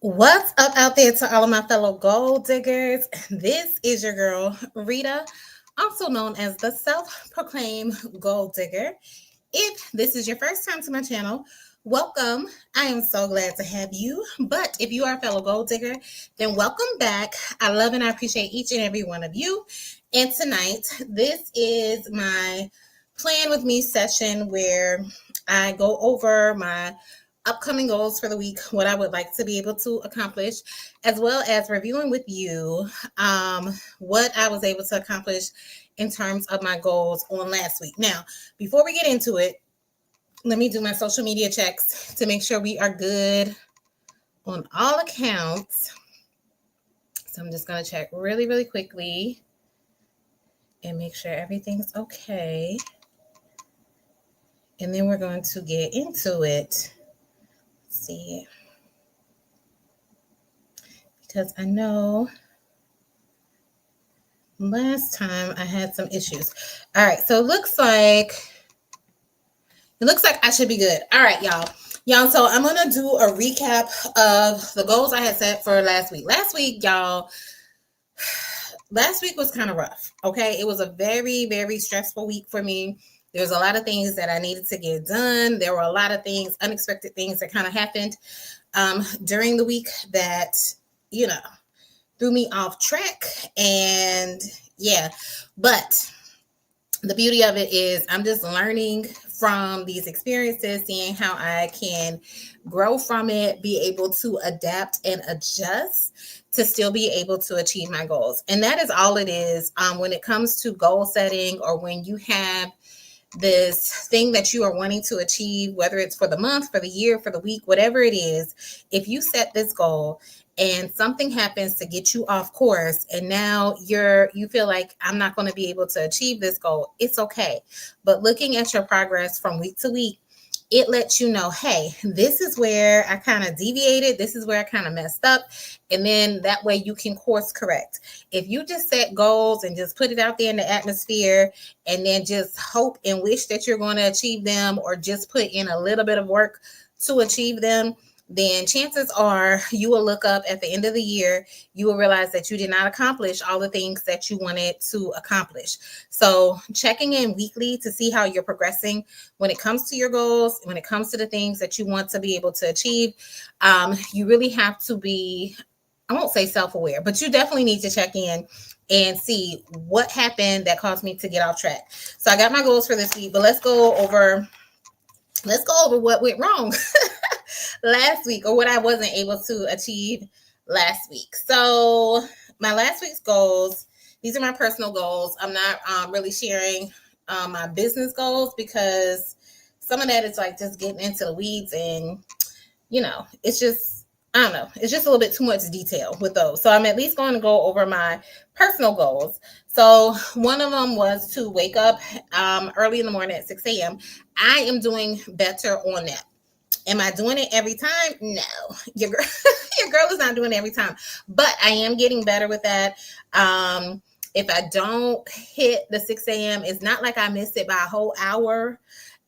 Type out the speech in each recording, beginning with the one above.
What's up out there to all of my fellow gold diggers? This is your girl, Rita, also known as the self proclaimed gold digger. If this is your first time to my channel, welcome. I am so glad to have you. But if you are a fellow gold digger, then welcome back. I love and I appreciate each and every one of you. And tonight, this is my plan with me session where I go over my upcoming goals for the week, what I would like to be able to accomplish, as well as reviewing with you what I was able to accomplish in terms of my goals on last week. Now, before we get into it, let me do my social media checks to make sure we are good on all accounts. So I'm just going to check really, really quickly and make sure everything's okay. And then we're going to get into it. Let's see. Because I know last time I had some issues. All right, so it looks like I should be good. All right, y'all, so I'm gonna do a recap of the goals I had set for last week. Last week was kind of rough. Okay, it was a very, very stressful week for me. There's a lot of things that I needed to get done. There were a lot of things, unexpected things that kind of happened during the week that threw me off track. And yeah, but the beauty of it is I'm just learning from these experiences, seeing how I can grow from it, be able to adapt and adjust to still be able to achieve my goals. And that is all it is when it comes to goal setting, or when you have this thing that you are wanting to achieve, whether it's for the month, for the year, for the week, whatever it is. If you set this goal and something happens to get you off course, and now you feel like I'm not going to be able to achieve this goal, it's okay. But looking at your progress from week to week, it lets you know, hey, this is where I kind of deviated. This is where I kind of messed up. And then that way you can course correct. If you just set goals and just put it out there in the atmosphere and then just hope and wish that you're going to achieve them, or just put in a little bit of work to achieve them, then chances are you will look up at the end of the year, you will realize that you did not accomplish all the things that you wanted to accomplish. So checking in weekly to see how you're progressing when it comes to your goals, when it comes to the things that you want to be able to achieve, you really have to be, I won't say self-aware, but you definitely need to check in and see what happened that caused me to get off track. So I got my goals for this week, but let's go over what went wrong last week, or what I wasn't able to achieve last week. So my last week's goals, these are my personal goals. I'm not really sharing my business goals, because some of that is like just getting into the weeds, and it's just, I don't know, it's just a little bit too much detail with those. So I'm at least going to go over my personal goals. So one of them was to wake up early in the morning at 6 a.m. I am doing better on that. Am I doing it every time? No, your girl, your girl is not doing it every time, but I am getting better with that. If I don't hit the 6 a.m., it's not like I missed it by a whole hour.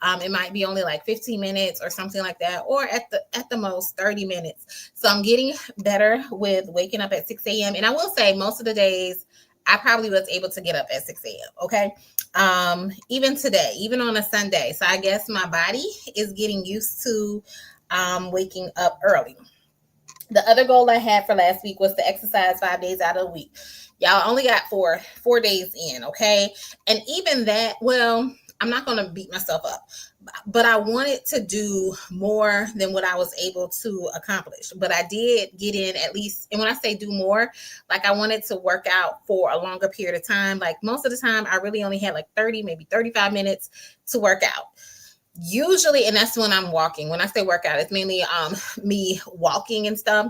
It might be only like 15 minutes or something like that, or at the most 30 minutes. So I'm getting better with waking up at 6 a.m. And I will say most of the days I probably was able to get up at 6 a.m. Okay. Even today, even on a Sunday. So I guess my body is getting used to waking up early. The other goal I had for last week was to exercise 5 days out of the week. Y'all only got four days in, okay? And even that, well, I'm not going to beat myself up, but I wanted to do more than what I was able to accomplish. But I did get in at least, and when I say do more, like I wanted to work out for a longer period of time. Like most of the time, I really only had like 30, maybe 35 minutes to work out. Usually, and that's when I'm walking. When I say workout, it's mainly me walking and stuff.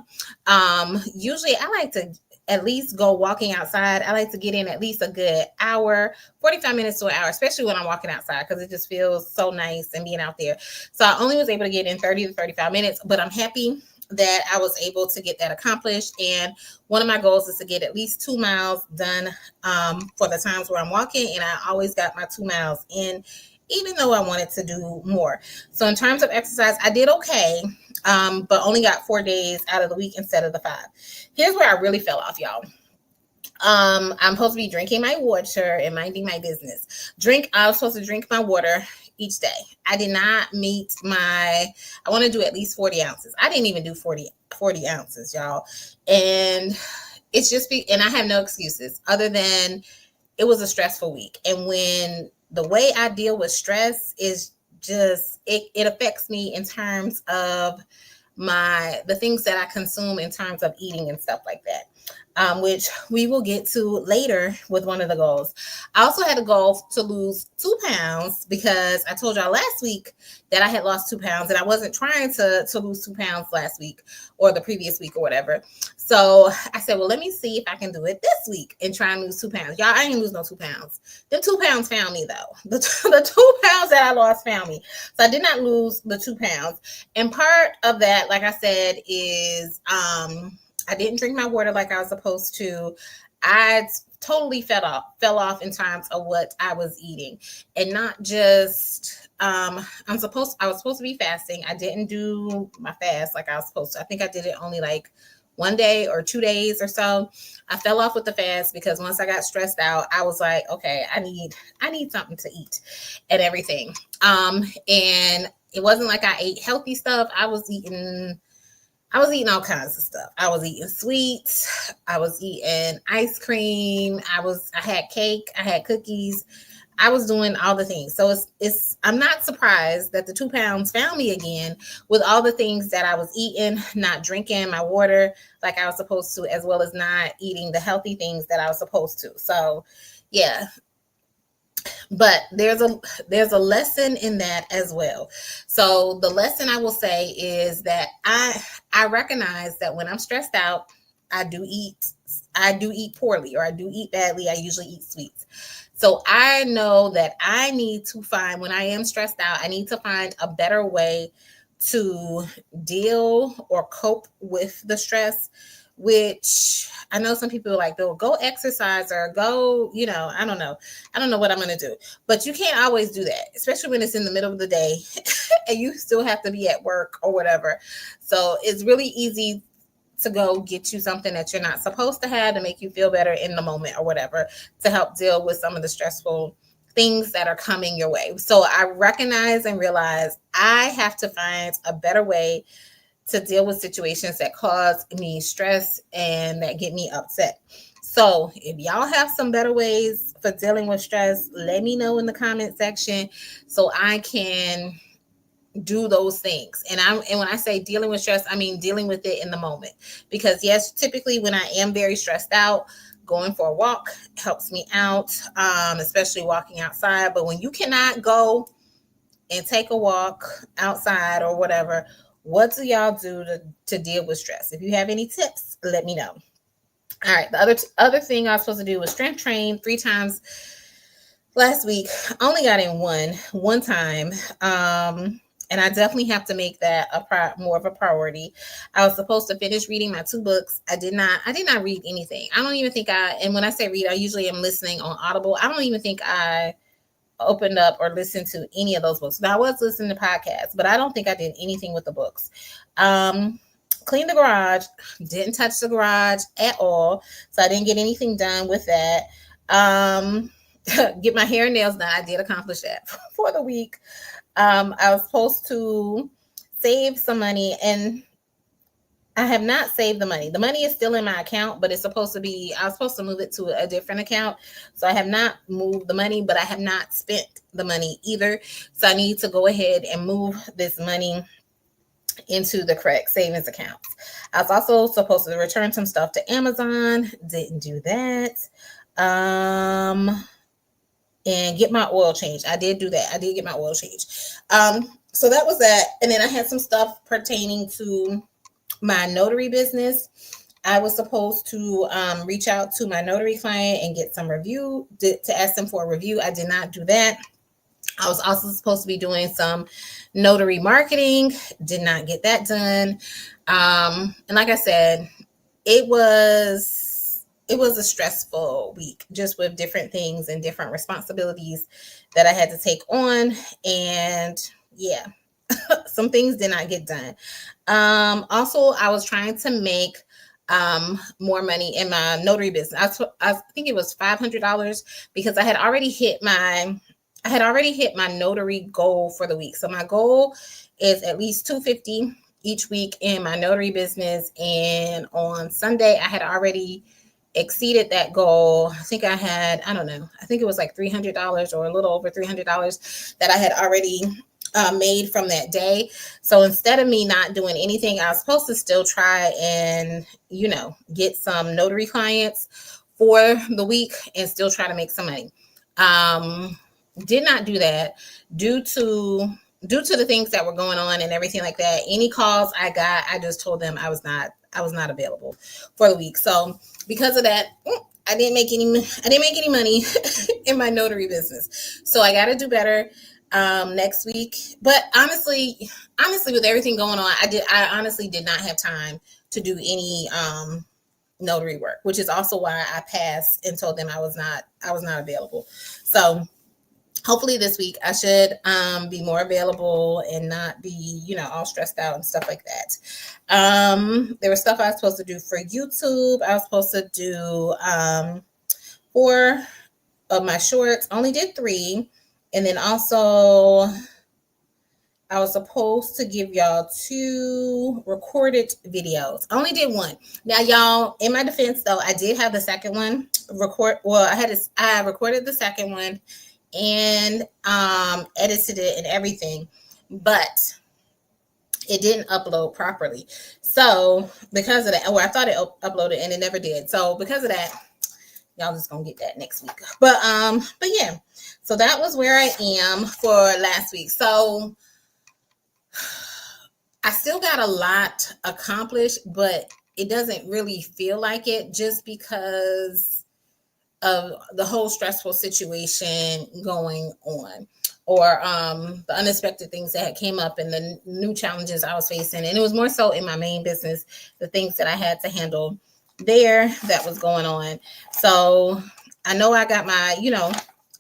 Usually I like to at least go walking outside. I like to get in at least a good hour, 45 minutes to an hour, especially when I'm walking outside, because it just feels so nice and being out there. So I only was able to get in 30 to 35 minutes, but I'm happy that I was able to get that accomplished. And one of my goals is to get at least 2 miles done for the times where I'm walking. And I always got my 2 miles in, even though I wanted to do more. So in terms of exercise, I did okay. but only got 4 days out of the week instead of the 5. Here's where I really fell off, y'all. I'm supposed to be drinking my water and minding my business. I was supposed to drink my water each day. I did not meet I want to do at least 40 ounces. I didn't even do 40 ounces, y'all. And it's just and I have no excuses other than it was a stressful week. And when the way I deal with stress is just, it affects me in terms of the things that I consume in terms of eating and stuff like that. Which we will get to later with one of the goals. I also had a goal to lose 2 pounds because I told y'all last week that I had lost 2 pounds, and I wasn't trying to lose 2 pounds last week or the previous week or whatever. So I said, well, let me see if I can do it this week and try and lose 2 pounds. Y'all, I ain't lose no 2 pounds. Them 2 pounds found me though. The 2 pounds that I lost found me. So I did not lose the 2 pounds. And part of that, like I said, is I didn't drink my water like I was supposed to. I totally fell off in terms of what I was eating, and not just I was supposed to be fasting. I didn't do my fast like I was supposed to. I think I did it only like 1 day or 2 days or so. I fell off with the fast because once I got stressed out, I was like, okay, I need something to eat and everything. And it wasn't like I ate healthy stuff. I was eating all kinds of stuff. I was eating sweets. I was eating ice cream. I had cake. I had cookies. I was doing all the things. So I'm not surprised that the 2 pounds found me again with all the things that I was eating, not drinking my water like I was supposed to, as well as not eating the healthy things that I was supposed to. So yeah. But there's a lesson in that as well. So the lesson I will say is that I recognize that when I'm stressed out, I do eat poorly, or I do eat badly. I usually eat sweets. So I know that I need to find, when I am stressed out, I need to find a better way to deal or cope with the stress, which I know some people are like, they'll go exercise or go, I don't know what I'm going to do, but you can't always do that, especially when it's in the middle of the day and you still have to be at work or whatever. So it's really easy to go get you something that you're not supposed to have to make you feel better in the moment or whatever, to help deal with some of the stressful things that are coming your way. So I recognize and realize I have to find a better way to deal with situations that cause me stress and that get me upset. So if y'all have some better ways for dealing with stress, let me know in the comment section so I can do those things. And when I say dealing with stress, I mean dealing with it in the moment. Because yes, typically when I am very stressed out, going for a walk helps me out, especially walking outside. But when you cannot go and take a walk outside or whatever, what do y'all do to deal with stress? If you have any tips, let me know. All right. The other thing I was supposed to do was strength train 3 times last week. I only got in one time. And I definitely have to make that more of a priority. I was supposed to finish reading my 2 books. I did not read anything. I don't even think and when I say read, I usually am listening on Audible. I don't even think I opened up or listened to any of those books. Now I was listening to podcasts, but I don't think I did anything with the books. Cleaned the garage, didn't touch the garage at all. So I didn't get anything done with that. Get my hair and nails done. I did accomplish that for the week. I was supposed to save some money, and I have not saved the money. The money is still in my account, but I was supposed to move it to a different account. So I have not moved the money, but I have not spent the money either. So I need to go ahead and move this money into the correct savings accounts. I was also supposed to return some stuff to Amazon. Didn't do that. And get my oil changed. I did do that. I did get my oil changed. So that was that. And then I had some stuff pertaining to my notary business. I was supposed to reach out to my notary client and get some review, to ask them for a review. I did not do that. I was also supposed to be doing some notary marketing. Did not get that done. And like I said, it was a stressful week, just with different things and different responsibilities that I had to take on. And yeah, some things did not get done. Also, I was trying to make more money in my notary business. I think it was $500 because I had already hit my notary goal for the week. So my goal is at least 250 each week in my notary business. And on Sunday, I had already exceeded that goal. I think I don't know, I think it was like $300 or a little over $300 that I had already made from that day. So instead of me not doing anything, I was supposed to still try and, get some notary clients for the week and still try to make some money. Did not do that due to the things that were going on and everything like that. Any calls I got, I just told them I was not available for the week. So because of that, I didn't make any money in my notary business. So I got to do better next week. But honestly, with everything going on, I honestly did not have time to do any notary work, which is also why I passed and told them I was not available. So hopefully this week I should be more available and not be, all stressed out and stuff like that. There was stuff I was supposed to do for YouTube. I was supposed to do 4 of my shorts. Only did 3. And then also I was supposed to give y'all 2 recorded videos. I only did 1. Now, y'all, in my defense, though, I did have the second one I recorded the second one and edited it and everything, but it didn't upload properly. So because of that, I thought it uploaded and it never did. So because of that, y'all just gonna get that next week. But yeah, so that was where I am for last week. So I still got a lot accomplished, but it doesn't really feel like it just because of the whole stressful situation going on, or the unexpected things that had came up and the new challenges I was facing. And it was more so in my main business, the things that I had to handle there that was going on. So I know I got my,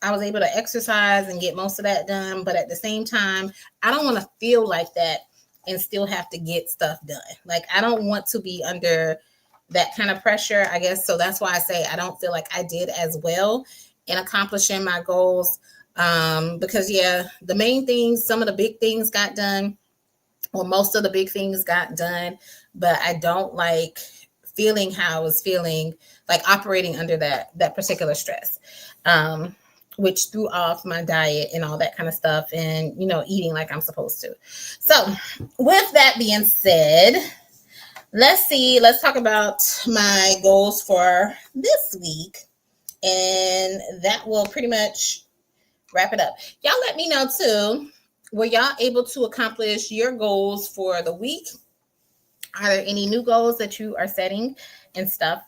I was able to exercise and get most of that done, but at the same time, I don't want to feel like that and still have to get stuff done. Like, I don't want to be under that kind of pressure, I guess. So that's why I say I don't feel like I did as well in accomplishing my goals. Because the main things, some of the big things got done, or most of the big things got done, but I don't like feeling how I was feeling, like operating under that particular stress, which threw off my diet and all that kind of stuff, and, eating like I'm supposed to. So with that being said, let's talk about my goals for this week, and that will pretty much wrap it up. Y'all let me know too, were y'all able to accomplish your goals for the week? Are there any new goals that you are setting and stuff?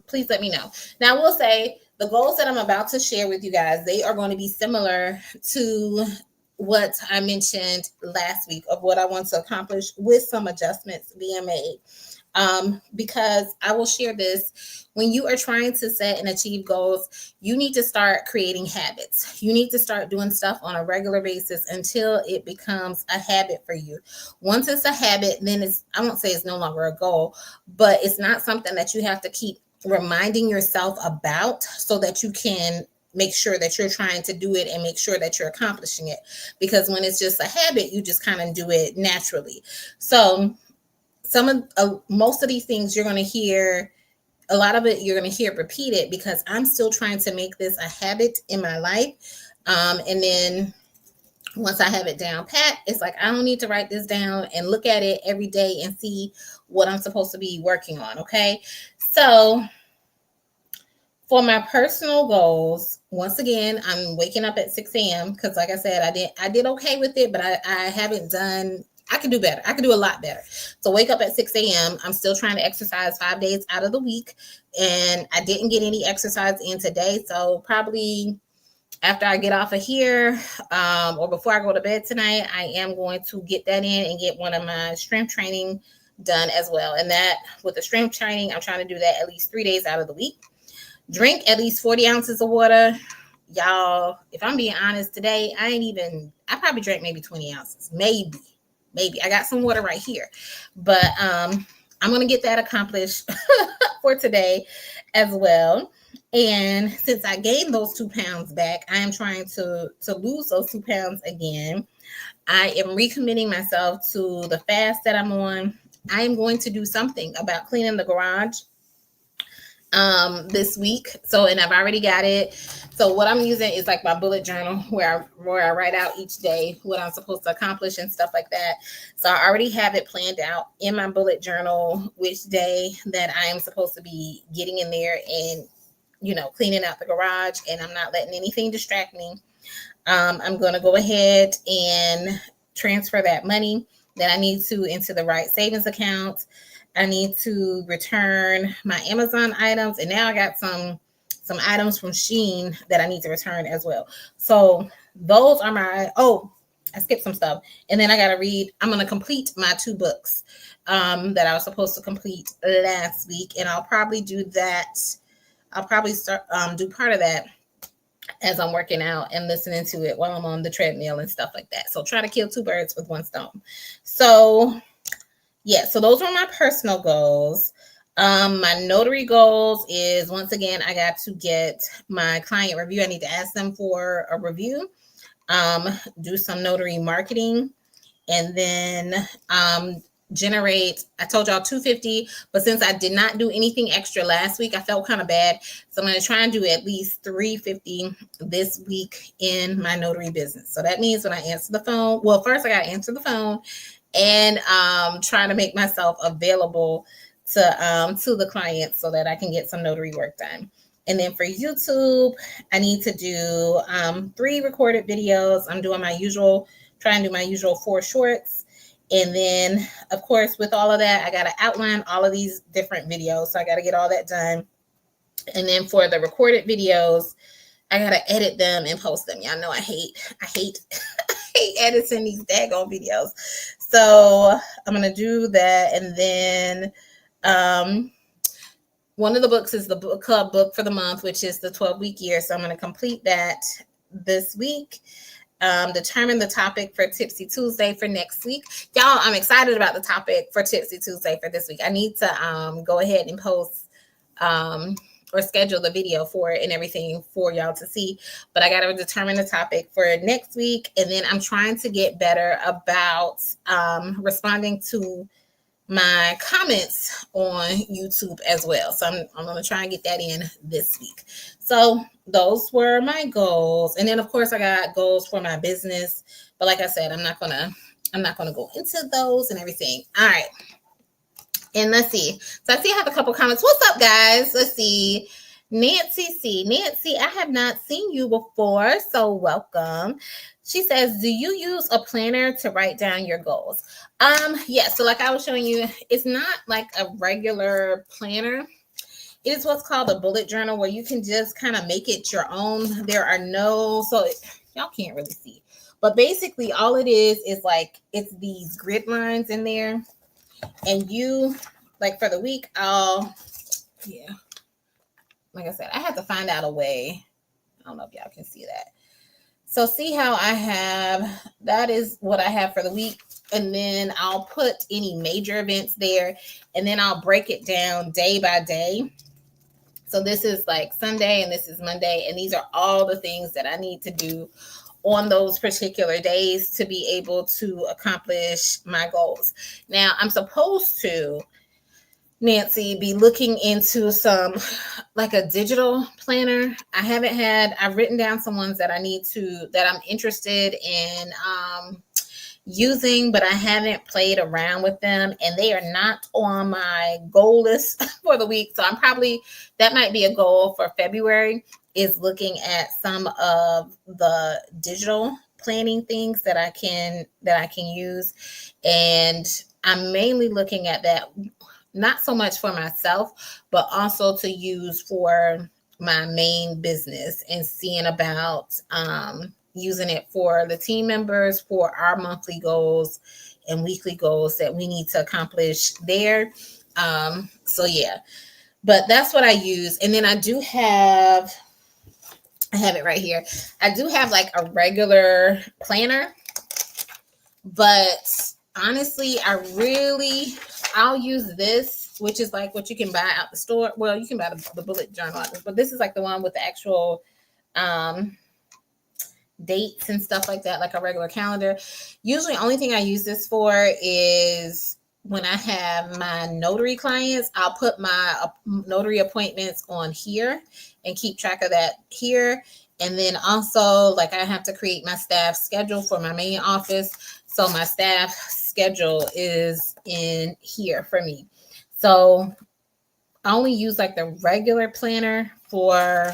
Please let me know. Now, I will say the goals that I'm about to share with you guys, they are going to be similar to what I mentioned last week of what I want to accomplish, with some adjustments being made. Because I will share this. When you are trying to set and achieve goals, you need to start creating habits. You need to start doing stuff on a regular basis until it becomes a habit for you. Once it's a habit, then I won't say it's no longer a goal, but it's not something that you have to keep reminding yourself about, so that you can make sure that you're trying to do it and make sure that you're accomplishing it. Because when it's just a habit, you just kind of do it naturally. So most of these things you're going to hear, a lot of it you're going to hear repeated, because I'm still trying to make this a habit in my life. And then once I have it down pat, it's like, I don't need to write this down and look at it every day and see what I'm supposed to be working on. Okay. So for my personal goals, once again, I'm waking up at 6 a.m. because, like I said, I did okay with it, but I haven't done, I could do better. I could do a lot better. So wake up at 6 a.m. I'm still trying to exercise 5 days out of the week, and I didn't get any exercise in today. So probably after I get off of here, or before I go to bed tonight, I am going to get that in and get one of my strength training done as well. And that, with the strength training, I'm trying to do that at least 3 days out of the week. Drink at least 40 ounces of water y'all, if I'm being honest today, I probably drank maybe 20 ounces. Maybe. I got some water right here. But I'm going to get that accomplished for today as well. And since I gained those 2 pounds back, I am trying to lose those 2 pounds again. I am recommitting myself to the fast that I'm on. I am going to do something about cleaning the garage this week. So, and I've already got it. So what I'm using is like my bullet journal where I write out each day what I'm supposed to accomplish and stuff like that. So I already have it planned out in my bullet journal which day that I am supposed to be getting in there and, you know, cleaning out the garage, and I'm not letting anything distract me. I'm going to go ahead and transfer that money that I need to into the right savings account. I need to return my Amazon items, and now I got some items from Shein that I need to return as well. So those are my, I skipped some stuff. And then I got to read, I'm going to complete my 2 books that I was supposed to complete last week. And I'll probably do that. I'll probably start do part of that as I'm working out and listening to it while I'm on the treadmill and stuff like that. So try to kill 2 birds with 1 stone. So yeah, so those are my personal goals. My notary goals is, once again, I got to get my client review. I need to ask them for a review, do some notary marketing, and then generate, I told y'all 250, but since I did not do anything extra last week, I felt kind of bad. So I'm going to try and do at least 350 this week in my notary business. So that means when I answer the phone, well, first I got to answer the phone and trying to make myself available to the client so that I can get some notary work done. And then for YouTube, I need to do 3 recorded videos. I'm doing my usual, trying to do my usual 4 shorts. And then, of course, with all of that, I got to outline all of these different videos. So I got to get all that done. And then for the recorded videos, I got to edit them and post them. Y'all know I hate editing these daggone videos. So I'm going to do that. And then one of the books is the book club book for the month, which is the 12-week year. So I'm going to complete that this week. Determine the topic for Tipsy Tuesday for next week. Y'all, I'm excited about the topic for Tipsy Tuesday for this week. I need to go ahead and post or schedule the video for it and everything for y'all to see. But I got to determine the topic for next week. And then I'm trying to get better about responding to my comments on YouTube as well. So I'm going to try and get that in this week. So those were my goals. And then of course I got goals for my business, but like I said, I'm not going to go into those and everything. All right. And let's see. So I see I have a couple comments. What's up, guys? Let's see. Nancy C. Nancy, I have not seen you before, so welcome. She says, do you use a planner to write down your goals? Yeah, so like I was showing you, it's not like a regular planner. It is what's called a bullet journal, where you can just kind of make it your own. There are no, y'all can't really see, but basically all it is like, it's these grid lines in there. And you, like for the week, like I said, I had to find out a way. I don't know if y'all can see that. So see how I have, that is what I have for the week. And then I'll put any major events there. And then I'll break it down day by day. So this is like Sunday and this is Monday. And these are all the things that I need to do on those particular days to be able to accomplish my goals. Now, I'm supposed to, Nancy, be looking into some, like a digital planner. I've written down some ones that I'm interested in using, but I haven't played around with them, and they are not on my goal list for the week. So that might be a goal for February, is looking at some of the digital planning things that I can use. And I'm mainly looking at that, not so much for myself, but also to use for my main business, and seeing about using it for the team members for our monthly goals and weekly goals that we need to accomplish there. So yeah, but that's what I use. And then I do have I have it right here. I do have like a regular planner, but honestly, I'll use this, which is like what you can buy out the store. Well, you can buy the bullet journal, but this is like the one with the actual um, dates and stuff like that, like a regular calendar. Usually, only thing I use this for is when I have my notary clients. I'll put my notary appointments on here and keep track of that here. And then also, like, I have to create my staff schedule for my main office. So my staff schedule is in here for me. So I only use like the regular planner for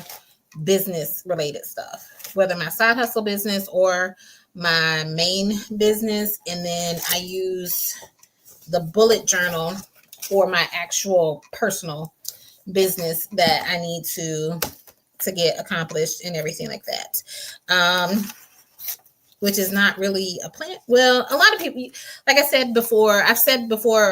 business related stuff, whether my side hustle business or my main business. And then I use the bullet journal for my actual personal business that I need to get accomplished and everything like that. Which is not really a plan. Well, a lot of people, like I've said before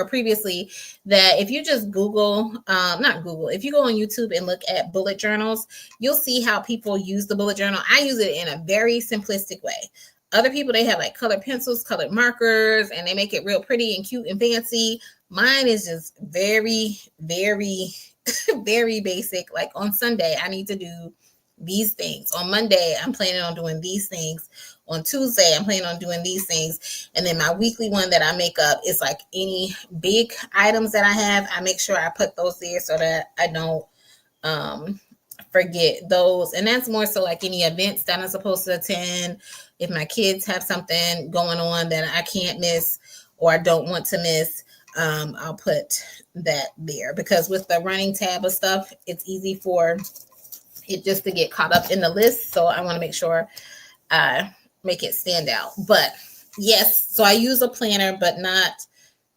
or previously, that if you just Google, not Google, if you go on YouTube and look at bullet journals, you'll see how people use the bullet journal. I use it in a very simplistic way. Other people, they have like colored pencils, colored markers, and they make it real pretty and cute and fancy. Mine is just very, very, very basic. Like on Sunday, I need to do these things. On Monday, I'm planning on doing these things. On Tuesday, I'm planning on doing these things. And then my weekly one that I make up is like any big items that I have. I make sure I put those there so that I don't forget those. And that's more so like any events that I'm supposed to attend. If my kids have something going on that I can't miss or I don't want to miss, I'll put that there. Because with the running tab of stuff, it's easy for it just to get caught up in the list. So I want to make sure I make it stand out. But yes, so I use a planner, but not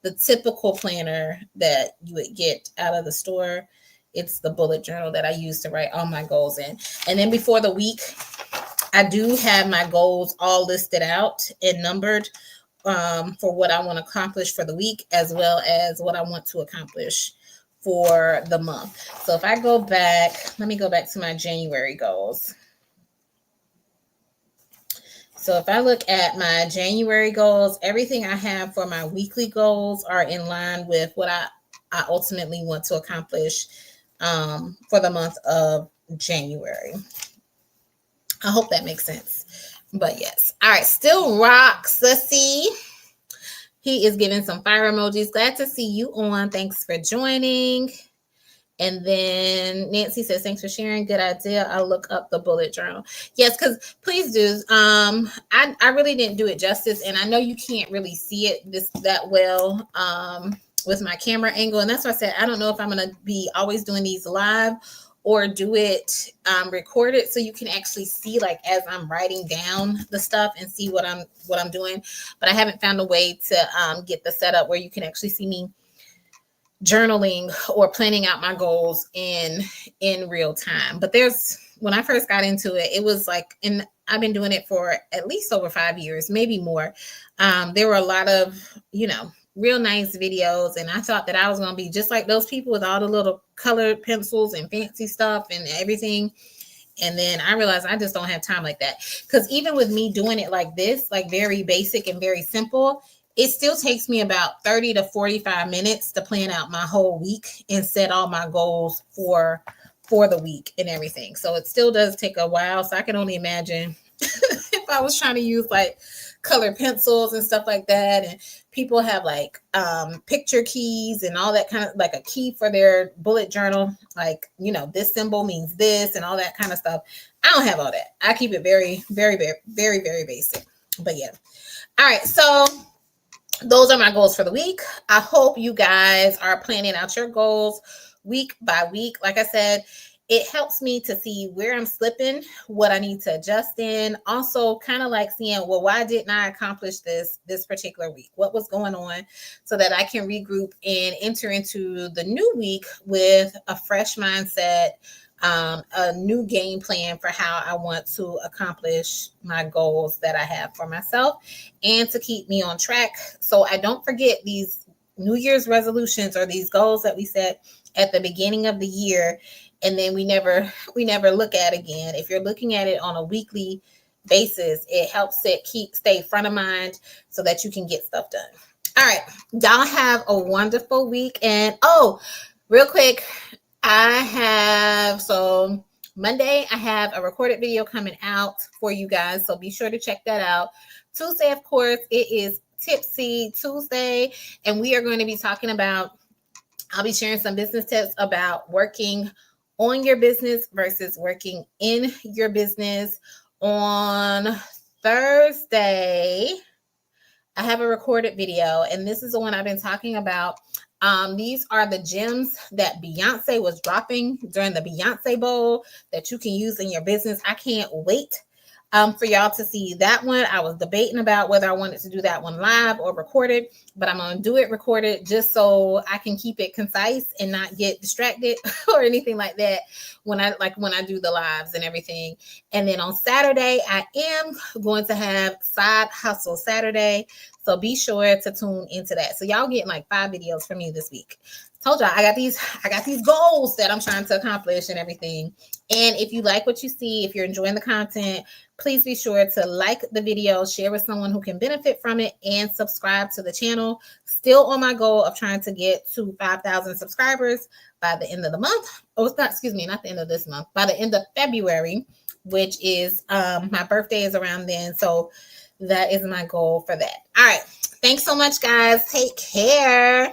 the typical planner that you would get out of the store. It's the bullet journal that I use to write all my goals in. And then before the week, I do have my goals all listed out and numbered for what I want to accomplish for the week, as well as what I want to accomplish for the month. So if I go back, let me go back to my January goals. So if I look at my January goals, everything I have for my weekly goals are in line with what I ultimately want to accomplish for the month of January. I hope that makes sense. But yes. All right. Still rocks. Let's see. He is giving some fire emojis. Glad to see you on. Thanks for joining. And then Nancy says, thanks for sharing. Good idea. I'll look up the bullet journal. Yes, because please do. I really didn't do it justice. And I know you can't really see it that well with my camera angle. And that's why I said, I don't know if I'm going to be always doing these live or do it recorded so you can actually see, like, as I'm writing down the stuff and see what I'm doing. But I haven't found a way to get the setup where you can actually see me journaling or planning out my goals in real time. But when I first got into it, it was like, and I've been doing it for at least over 5 years, maybe more. There were a lot of, real nice videos. And I thought that I was going to be just like those people with all the little colored pencils and fancy stuff and everything. And then I realized I just don't have time like that. Because even with me doing it like this, like very basic and very simple, it still takes me about 30 to 45 minutes to plan out my whole week and set all my goals for the week and everything. So it still does take a while. So I can only imagine if I was trying to use like colored pencils and stuff like that. And people have like picture keys and all that kind of, like a key for their bullet journal. Like, this symbol means this and all that kind of stuff. I don't have all that. I keep it very, very, very, very, very basic. But yeah. All right. So those are my goals for the week. I hope you guys are planning out your goals week by week. Like I said, it helps me to see where I'm slipping, what I need to adjust in. Also, kind of like seeing, well, why didn't I accomplish this particular week? What was going on, so that I can regroup and enter into the new week with a fresh mindset, a new game plan for how I want to accomplish my goals that I have for myself, and to keep me on track so I don't forget these New Year's resolutions or these goals that we set at the beginning of the year, and then we never look at again. If you're looking at it on a weekly basis, it helps it stay front of mind so that you can get stuff done. All right, y'all have a wonderful week. And real quick, Monday I have a recorded video coming out for you guys, so be sure to check that out. Tuesday, of course, it is Tipsy Tuesday, and we are going to be talking about, I'll be sharing some business tips about working on your business versus working in your business. On Thursday, I have a recorded video, and this is the one I've been talking about. These are the gems that Beyonce was dropping during the Beyonce Bowl that you can use in your business. I can't wait for y'all to see that one. I was debating about whether I wanted to do that one live or recorded, but I'm going to do it recorded just so I can keep it concise and not get distracted or anything like that when I do the lives and everything. And then on Saturday, I am going to have Side Hustle Saturday. So be sure to tune into that. So y'all getting like 5 videos from me this week. Told y'all I got these goals that I'm trying to accomplish and everything. And if you like what you see, if you're enjoying the content, please be sure to like the video, share with someone who can benefit from it, and subscribe to the channel. Still on my goal of trying to get to 5,000 subscribers by the end of the month. Not the end of this month, by the end of February, which is my birthday is around then. So that is my goal for that. All right. Thanks so much, guys. Take care.